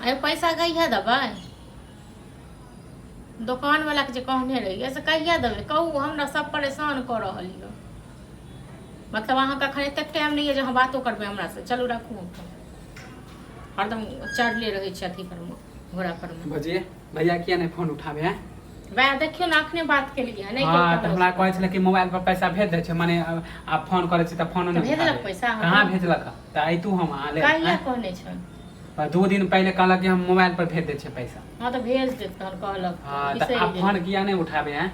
अरे पैसा कहिया देबै दुकान वाला के जे कहने रहिए से कहिया देबै कहू हमरा सब परेशान कर रही है मतलब अहाँ कखन एतेक टाइम नहीं है जो हम बातो करबै हमरा से चलू रखू हरदम चढ़ले रहे छै अथी पर में घोड़ा पर में बजिए भैया किया नहीं फोन उठाबे हैं वह देखियो ना अखने बात के लिए नहीं हां त हमरा कहै छले कि मोबाइल पर पैसा भेज दे छै माने आप फोन करे छी त फोन नहीं भेजलक पैसा कहां भेजलक त आई तू हम आ ले कहिया कहने छै पर 2 दिन पहले कहलक कि हम मोबाइल पर भेज दे छै पैसा हां तो भेज देत तहन कहलक हां त आप फोन किया नहीं उठाबे हैं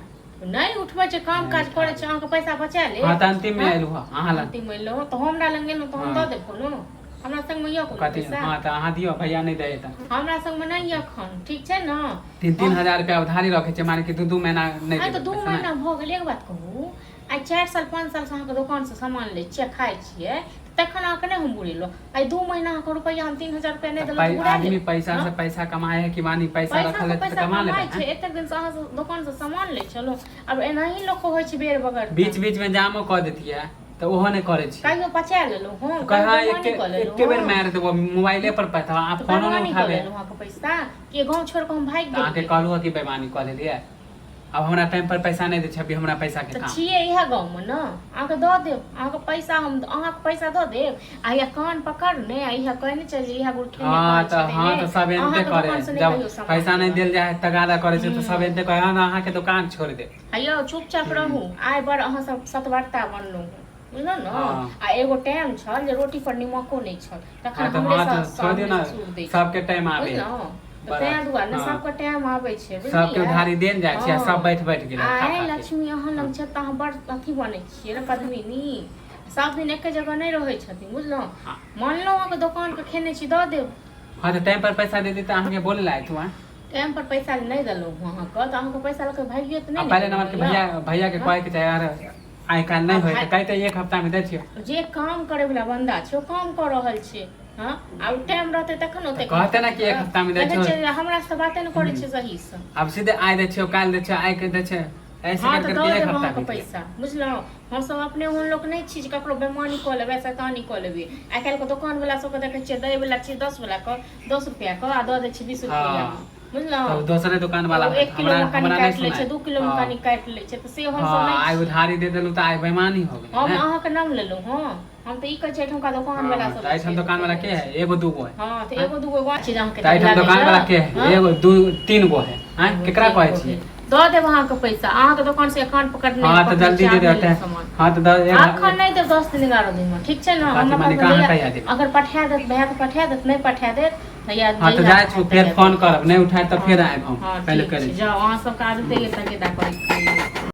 नहीं उठबै छै काम काज करे छै अहाँ के पैसा बचा ले हां त अंतिम में एलु अहाँ लग अंतिम में एलु तो हमरा लग गेलु तो हम द दे फोन हमरा संग में यो पैसा हां त अहाँ दियो भैया नहीं दे त हमरा संग में नहीं अखन ठीक छै न 3-3000 रुपया उधारी रखे छै माने कि 2 महीना नहीं हां तो 2 महीना भ गेल एक बात कहू आई 4 साल 5 साल से अहाँ के दुकान से सामान ले छियै खाइ छियै तखन अहाँ के नहीं हम बुरेलो आई 2 महीना अहाँ के रुपया हम 3000 रुपया नहीं देलक बुरा आदमी पैसा से पैसा कमाए है कि मानी पैसा रखल है त कमा ले छै एते दिन से अहाँ से दुकान से सामान ले चलो अब एनाही लोग होय छै बेर बगर बीच में जामो क देतिया त ओहो नहीं करे छी कहियो पचा लेलो हम कहा एक बेर मार देबो मोबाइले पर पैसा आप फोनो नहीं उठाबे वहां के पैसा के गांव छोड़ के हम भाग गेल आके कहलु कि बेईमानी क लेलिए अब हमरा टाइम पर पैसा नहीं दे छै अभी हमरा पैसा के काम छिए इहा गांव में न आके द देब आके पैसा हम आहा के पैसा द देब आ या कान पकड़ ने इहा कहने चल इहा गुरखे में हां त सब एंते करे जब पैसा नहीं देल जाय तगादा करे छै त सब एंते कहे ना अहाँ के दुकान छोड़ दे अयो चुपचाप रहू आइ बार अहाँ सब सतवर्ता बनलू बुझलो न आ एगो टाइम छल जे रोटी पर निमको नहीं छल तखन हमरे साथ छोड़ दियो ना सबके टाइम आवे तैं दुआरे सबके टाइम आबै छै सबके उधारी देन जाय छै सब बैठ गेल आइ लक्ष्मी अहाँ लग छै त अहाँ बड़ अथी बनै छियै रे पद्मिनी सब दिन एक जगह नहीं रहै छथिन बुझलो मानलो अहाँ के दुकान के खेने छी द देब हां त टाइम पर पैसा दे दी त अहाँ के बोले लायत हुआ टाइम पर पैसा नहीं देलौ अहाँ के त अहाँ के पैसा लके भागियो त नहीं पहले नंबर के भैया के कहे के यार आई काल नहीं होय त कहते एक हफ्ता में दे छियो जे काम करे वाला बंदा छै ओ काम कर रहल छै हां अब टाइम रहते तखन होते कहते ना कि एक हफ्ता में दे छियो हमरा से बातें न करे छै सही से अब सीधे आइ दे छियो काल दे छियो आइ के दे छै ऐसे करके एक हफ्ता के पैसा बुझलो हम सब अपने उन लोग नहीं छी ककरो बेईमानी क लेबे शैतानी क लेबे आइ काल के दुकान वाला सब के देखे छियै दे वाला चीज 10 वाला क 10 रुपया क आ द दे छी 20 रुपया बुझलो तो दूसरे दुकान वाला 1 किलो मकानी काट ले छै 2 किलो मकानी काट ले छै त से हम सब नहीं आई उधारी दे देलु त आई बेईमानी हो गेल हम अहाँ के नाम लेलु हां हम त ई कह छै ठमका दुकान वाला सब आई हम दुकान वाला के है एगो दूगो है हां त एगो दूगो गो चीज अहाँ के आई हम दुकान वाला के है एगो 2-3 गो है हां केकरा कहै छी द देब अहाँ के पैसा अहाँ के दुकान से अकाउंट पकड़ने हां त जल्दी दे दे हां त अखन नहीं देब 10 दिन 11 दिन में ठीक छै ना हम अगर पठा देत भैया के पठा देत नहीं पठा देत भैया हां त जाय छु फिर फोन करब नहीं उठाए त फिर आएब हम पहले करे जाओ अहाँ सब काज देले तके दा करे